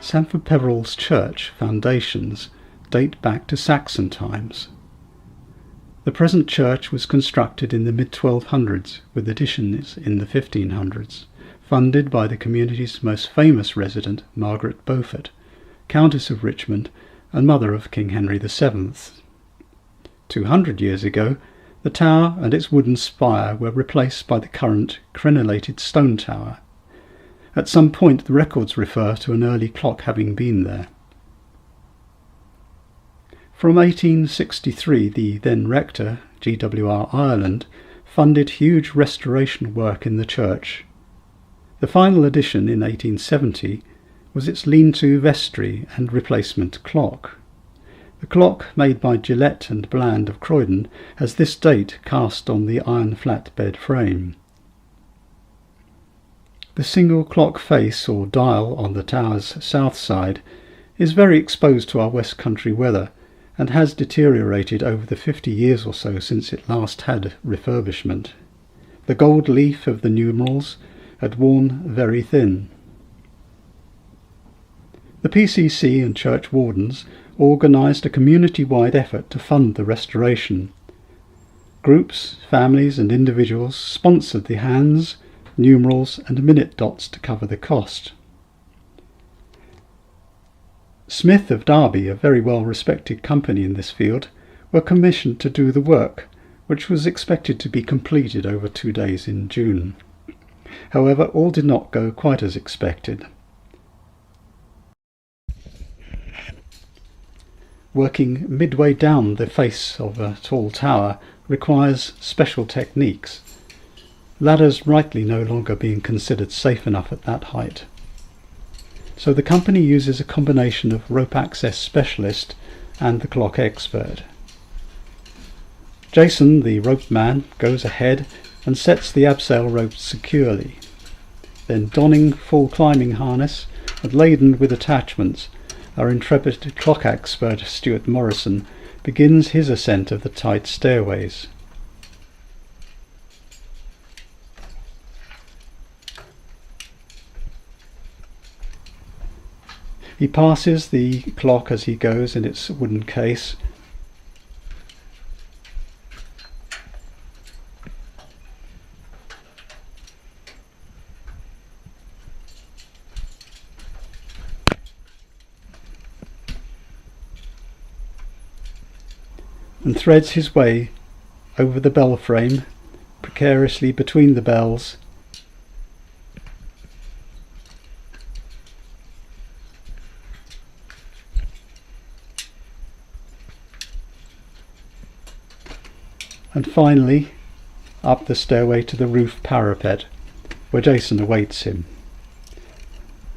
Sampford Peverell's church foundations date back to Saxon times. The present church was constructed in the mid-1200s with additions in the 1500s, funded by the community's most famous resident, Margaret Beaufort, Countess of Richmond and mother of King Henry VII. 200 years ago, the tower and its wooden spire were replaced by the current crenellated stone tower. At some point the records refer to an early clock having been there. From 1863 the then rector, G.W.R. Ireland, funded huge restoration work in the church. The final addition in 1870 was its lean-to vestry and replacement clock. The clock, made by Gillette and Bland of Croydon, has this date cast on the iron flatbed frame. The single clock face or dial on the tower's south side is very exposed to our West Country weather and has deteriorated over the 50 years or so since it last had refurbishment. The gold leaf of the numerals had worn very thin. The PCC and church wardens organised a community-wide effort to fund the restoration. Groups, families and individuals sponsored the hands, numerals and minute dots to cover the cost. Smith of Derby, a very well-respected company in this field, were commissioned to do the work, which was expected to be completed over 2 days in June. However, all did not go quite as expected. Working midway down the face of a tall tower requires special techniques, ladders rightly no longer being considered safe enough at that height. So the company uses a combination of rope access specialist and the clock expert. Jason, the rope man, goes ahead and sets the abseil rope securely. Then, donning full climbing harness and laden with attachments, our intrepid clock expert Stuart Morrison begins his ascent of the tight stairways. He passes the clock as he goes in its wooden case. And threads his way over the bell frame, precariously between the bells, and finally up the stairway to the roof parapet, where Jason awaits him.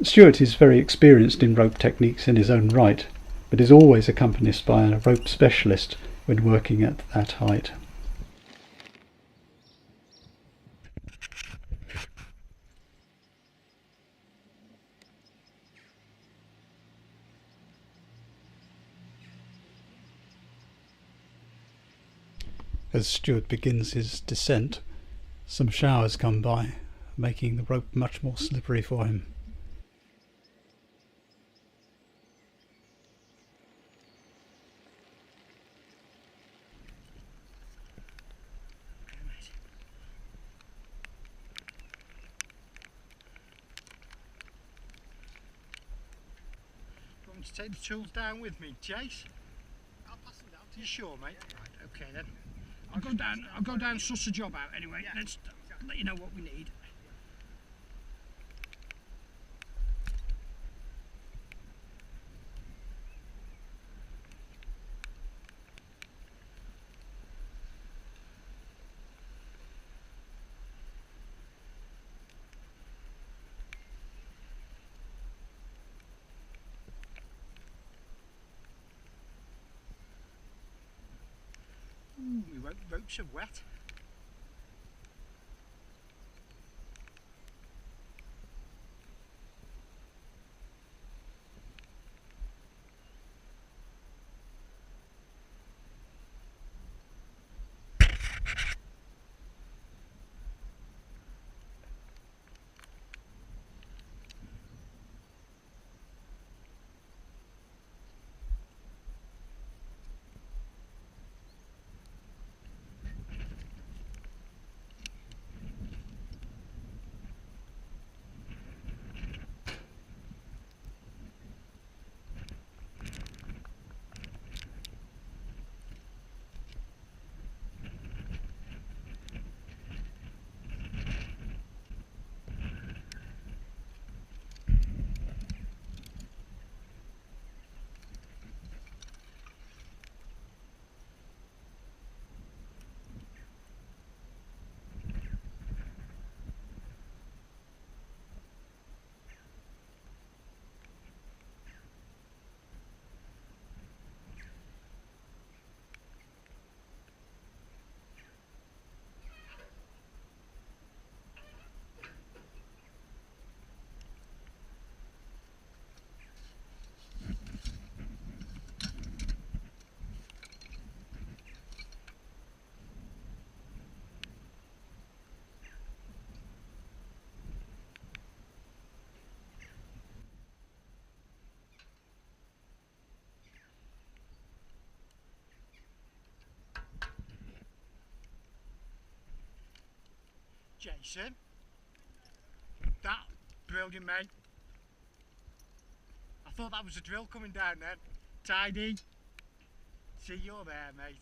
Stuart is very experienced in rope techniques in his own right, but is always accompanied by a rope specialist when working at that height. As Stuart begins his descent, some showers come by, making the rope much more slippery for him. Do you want me to take the tools down with me, Jace? I'll pass them down. You sure, mate? Right, okay then. I'll go down and suss the job out anyway. Yeah. Let's let you know what we need. Ooh, my ropes are wet. Jason, that brilliant, mate. I thought that was a drill coming down then. Tidy. See, you're there, mate.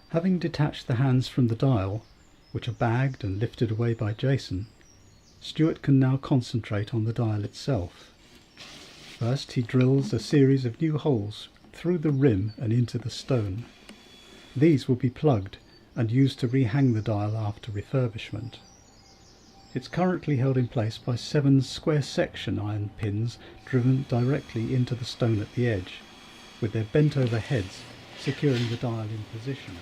Having detached the hands from the dial, which are bagged and lifted away by Jason, Stuart can now concentrate on the dial itself. First, he drills a series of new holes through the rim and into the stone. These will be plugged and used to rehang the dial after refurbishment. It's currently held in place by 7 square section iron pins driven directly into the stone at the edge, with their bent over heads securing the dial in position.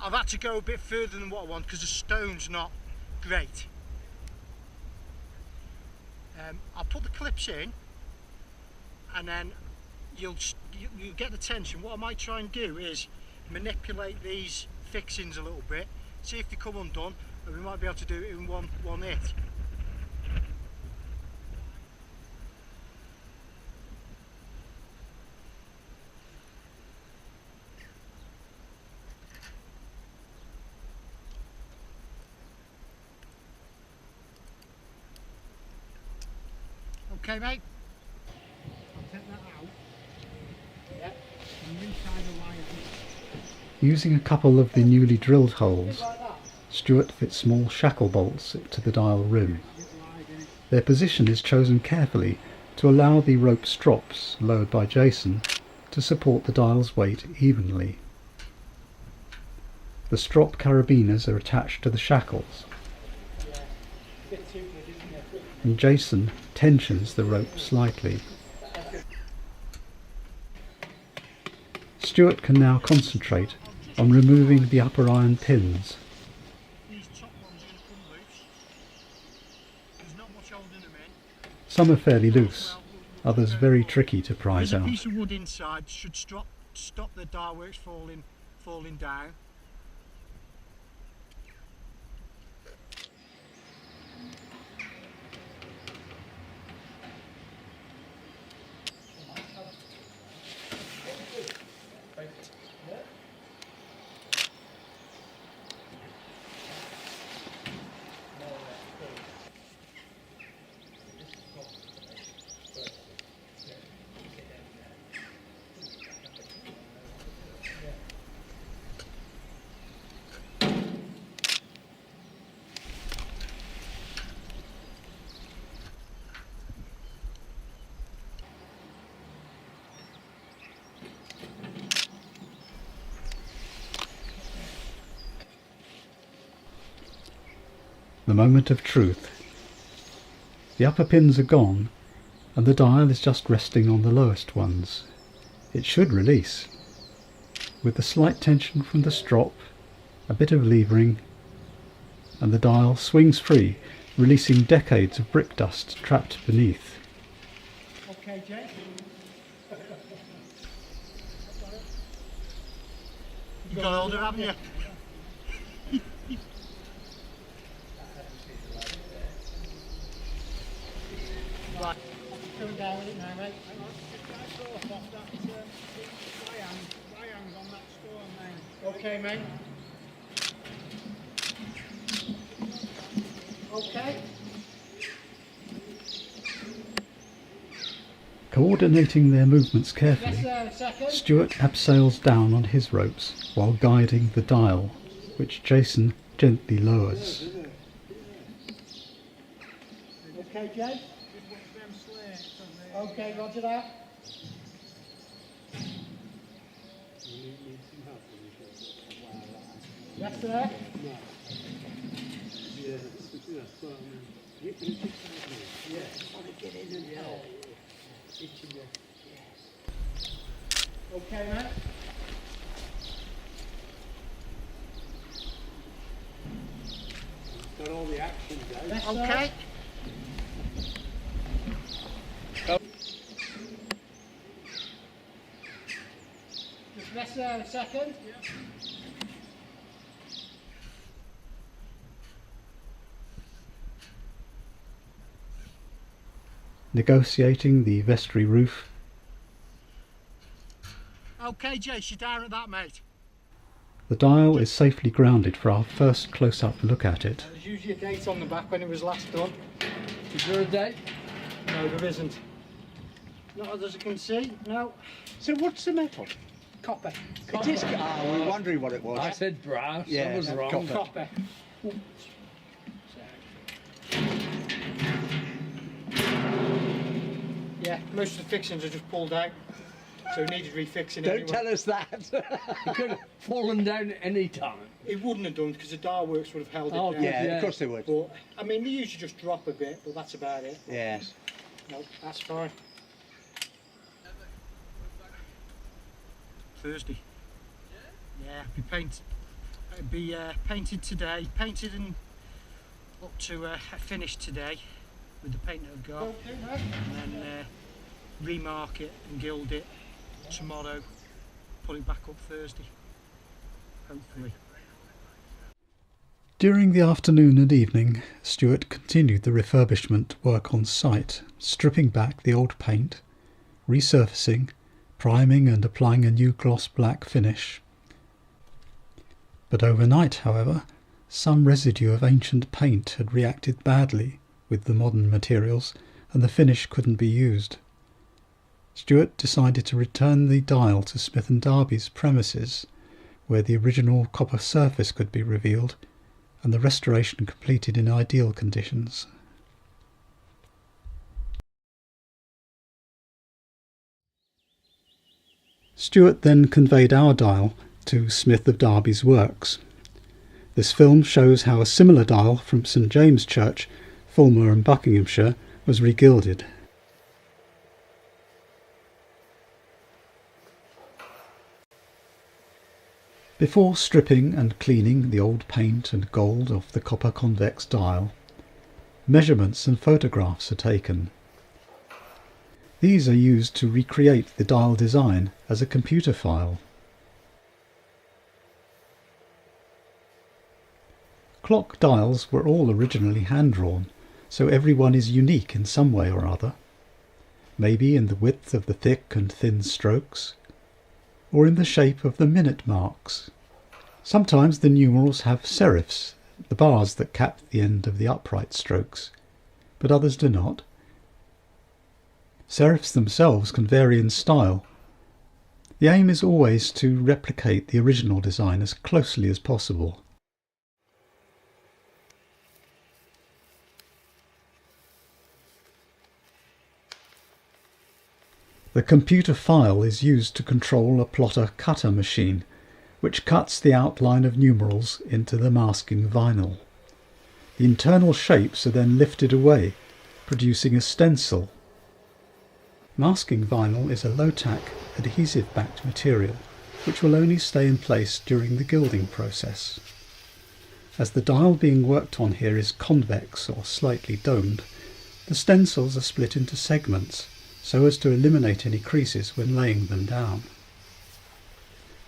I've had to go a bit further than what I want because the stone's not great. I'll put the clips in and then you'll get the tension. What I might try and do is manipulate these fixings a little bit, see if they come undone, and we might be able to do it in one hit. Okay, mate. I'll take that out. Yep. And retie the wires. Using a couple of the newly drilled holes, Stuart fits small shackle bolts to the dial rim. Their position is chosen carefully to allow the rope strops, lowered by Jason, to support the dial's weight evenly. The strop carabiners are attached to the shackles, and Jason tensions the rope slightly. Stuart can now concentrate on removing the upper iron pins. These top ones are going to come loose. There's not much holding them in. Some are fairly loose, others very tricky to prise There's out. a piece of wood inside should stop the dial works falling down. The moment of truth. The upper pins are gone, and the dial is just resting on the lowest ones. It should release. With the slight tension from the strop, a bit of levering, and the dial swings free, releasing decades of brick dust trapped beneath. Okay, Jay. You got older, haven't you? Right. Coming down with it now, mate. Hang on, just right off that triangle on that stone, mate. Okay, mate. Okay. Coordinating their movements carefully, Stuart abseils down on his ropes while guiding the dial, which Jason gently lowers. Okay, Jay? Okay, roger that. Rest of that? Yeah, just want to get in and help. Okay, mate. Got all the action, guys. Okay. Just rest there a second. Yeah. negotiating the vestry roof. Okay, Jace, you're down at that, mate. The dial is safely grounded for our first close-up look at it. There's usually a date on the back when it was last done. Is there a date? No, there isn't. Not as I can see, no. So what's the metal? Copper. It is. Ah, we were wondering what it was. I said brass. Yeah, I was wrong. copper. Yeah, most of the fixings are just pulled out, so it needed refixing. Don't anyway. tell us that. It could have fallen down any time. It wouldn't have done because the dial works would have held Oh, it down. Yeah, Yeah. of course they would. But I mean, they usually just drop a bit, but that's about it. Yeah. No, that's fine. Thursday. Yeah, it'd be painted today, painted and up to finish today with the paint that I've got, and then remark it and gild it tomorrow, put it back up Thursday, hopefully. During the afternoon and evening, Stuart continued the refurbishment work on site, stripping back the old paint, resurfacing, priming and applying a new gloss black finish. But overnight, however, some residue of ancient paint had reacted badly with the modern materials and the finish couldn't be used. Stuart decided to return the dial to Smith & Darby's premises, where the original copper surface could be revealed and the restoration completed in ideal conditions. Stuart then conveyed our dial to Smith of Darby's works. This film shows how a similar dial from St James Church, Fulmer in Buckinghamshire, was re-gilded. Before stripping and cleaning the old paint and gold off the copper convex dial, measurements and photographs are taken. These are used to recreate the dial design as a computer file. Clock dials were all originally hand-drawn, so every one is unique in some way or other. Maybe in the width of the thick and thin strokes, or in the shape of the minute marks. Sometimes the numerals have serifs, the bars that cap the end of the upright strokes, but others do not. Serifs themselves can vary in style. The aim is always to replicate the original design as closely as possible. The computer file is used to control a plotter-cutter machine, which cuts the outline of numerals into the masking vinyl. The internal shapes are then lifted away, producing a stencil. Masking vinyl is a low-tack, adhesive-backed material, which will only stay in place during the gilding process. As the dial being worked on here is convex or slightly domed, the stencils are split into segments, so as to eliminate any creases when laying them down.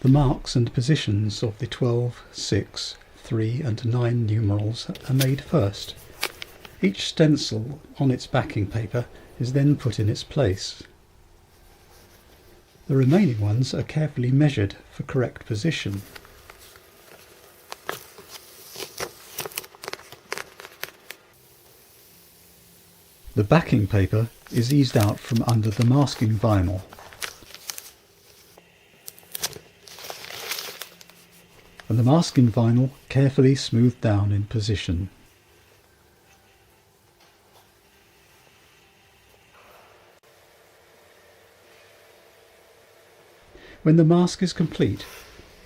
The marks and positions of the 12, 6, 3 and 9 numerals are made first. Each stencil on its backing paper is then put in its place. The remaining ones are carefully measured for correct position. The backing paper is eased out from under the masking vinyl. And the masking vinyl carefully smoothed down in position. When the mask is complete,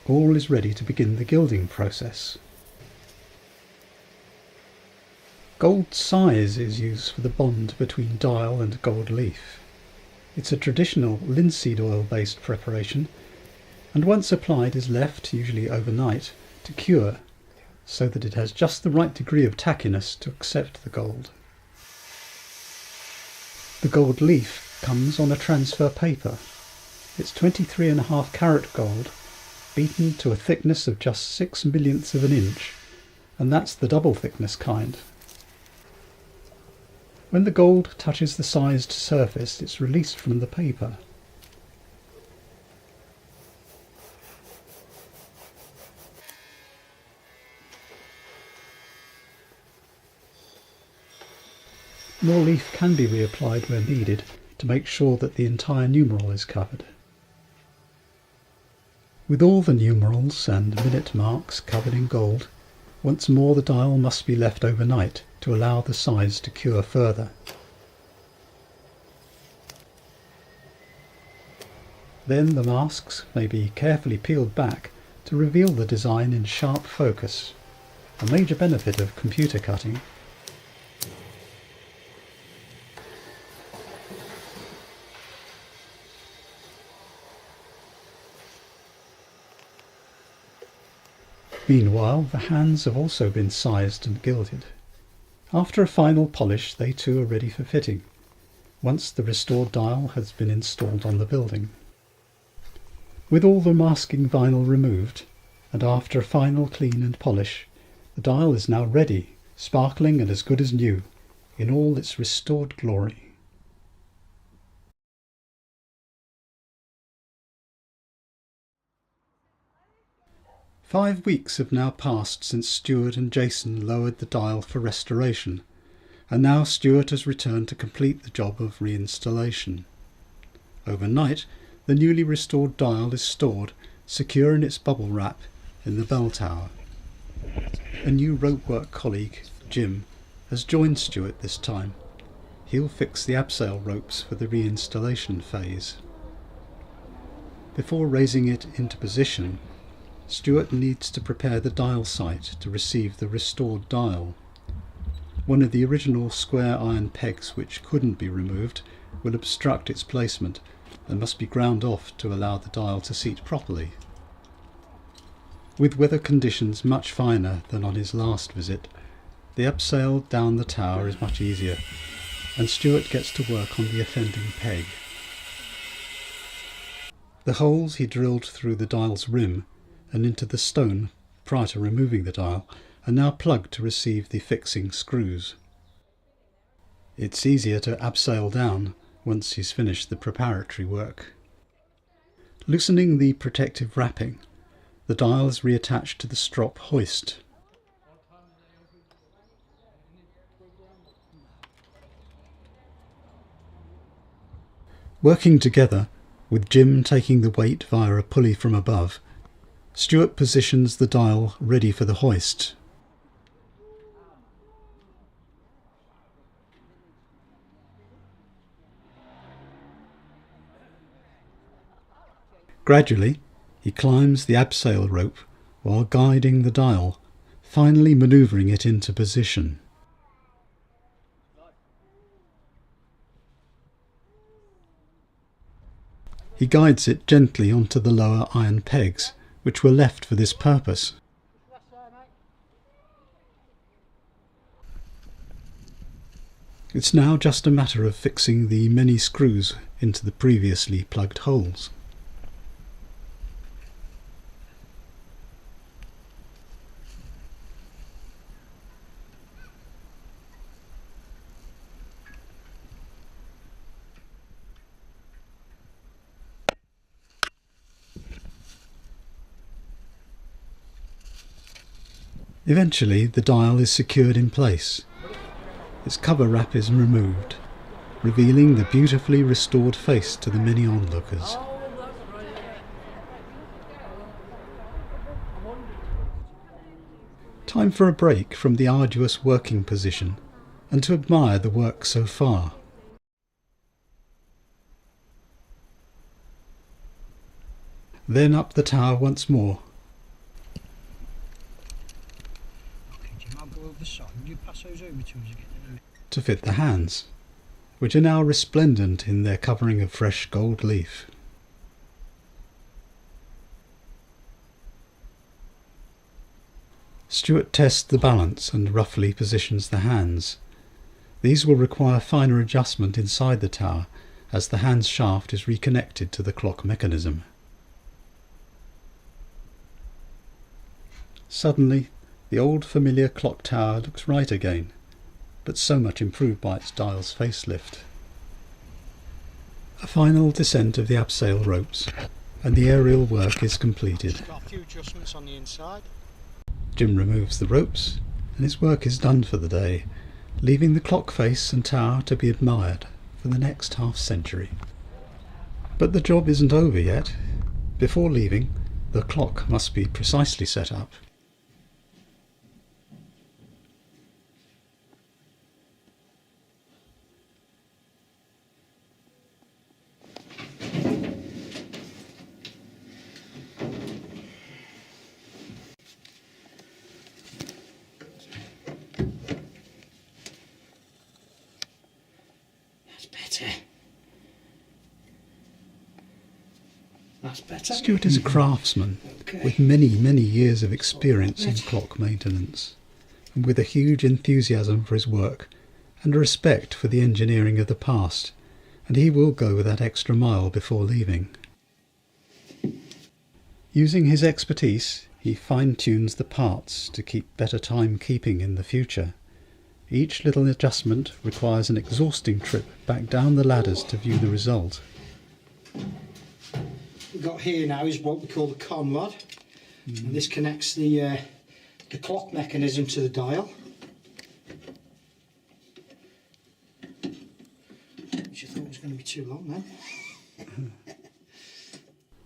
all is ready to begin the gilding process. Gold size is used for the bond between dial and gold leaf. It's a traditional linseed oil based preparation, and once applied is left, usually overnight, to cure, so that it has just the right degree of tackiness to accept the gold. The gold leaf comes on a transfer paper. It's 23.5 carat gold, beaten to a thickness of just 6 millionths of an inch, and that's the double thickness kind. When the gold touches the sized surface, it's released from the paper. More leaf can be reapplied where needed to make sure that the entire numeral is covered. With all the numerals and minute marks covered in gold, once more the dial must be left overnight to allow the size to cure further. Then the masks may be carefully peeled back to reveal the design in sharp focus, a major benefit of computer cutting. Meanwhile, the hands have also been sized and gilded. After a final polish, they too are ready for fitting, once the restored dial has been installed on the building. With all the masking vinyl removed, and after a final clean and polish, the dial is now ready, sparkling and as good as new, in all its restored glory. "5 weeks have now passed since Stuart and Jason lowered the dial for restoration, and now Stuart has returned to complete the job of reinstallation. Overnight, the newly restored dial is stored, secure in its bubble wrap, in the bell tower. A new ropework colleague, Jim, has joined Stuart this time. He'll fix the abseil ropes for the reinstallation phase. Before raising it into position, Stuart needs to prepare the dial site to receive the restored dial. One of the original square iron pegs which couldn't be removed will obstruct its placement and must be ground off to allow the dial to seat properly. With weather conditions much finer than on his last visit, the abseil down the tower is much easier, and Stuart gets to work on the offending peg. The holes he drilled through the dial's rim and into the stone prior to removing the dial are now plugged to receive the fixing screws. It's easier to abseil down once he's finished the preparatory work. Loosening the protective wrapping, the dial is reattached to the strop hoist. Working together, with Jim taking the weight via a pulley from above, Stuart positions the dial ready for the hoist. Gradually, he climbs the abseil rope while guiding the dial, finally manoeuvring it into position. He guides it gently onto the lower iron pegs, which were left for this purpose. It's now just a matter of fixing the many screws into the previously plugged holes. Eventually, the dial is secured in place. Its cover wrap is removed, revealing the beautifully restored face to the many onlookers. Time for a break from the arduous working position and to admire the work so far. Then up the tower once more. To fit the hands, which are now resplendent in their covering of fresh gold leaf. Stuart tests the balance and roughly positions the hands. These will require finer adjustment inside the tower as the hand's shaft is reconnected to the clock mechanism. Suddenly, the old familiar clock tower looks right again, but so much improved by its dial's facelift. A final descent of the abseil ropes, and the aerial work is completed. Got a few adjustments on the inside. Jim removes the ropes, and his work is done for the day, leaving the clock face and tower to be admired for the next half-century. But the job isn't over yet. Before leaving, the clock must be precisely set up. That's better. Stuart is a craftsman with many years of experience in clock maintenance, and with a huge enthusiasm for his work and a respect for the engineering of the past, and he will go that extra mile before leaving. Using his expertise, he fine-tunes the parts to keep better timekeeping in the future. Each little adjustment requires an exhausting trip back down the ladders to view the result. We've got here now is what we call the con rod, and this connects the clock mechanism to the dial, which I thought was going to be too long then.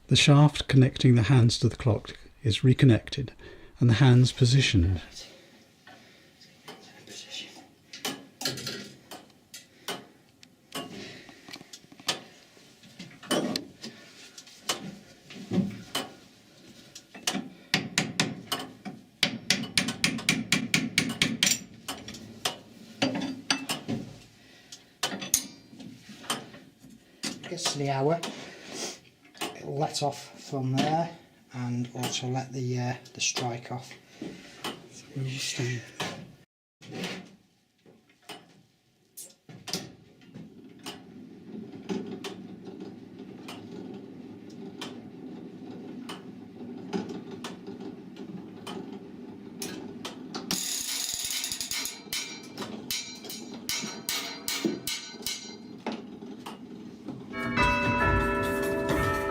The shaft connecting the hands to the clock is reconnected and the hands positioned. Gets to the hour, it'll let off from there and also let the strike off.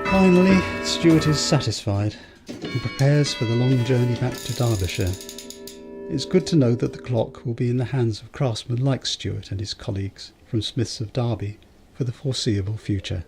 Finally, Stuart is satisfied and prepares for the long journey back to Derbyshire. It's good to know that the clock will be in the hands of craftsmen like Stuart and his colleagues from Smiths of Derby for the foreseeable future.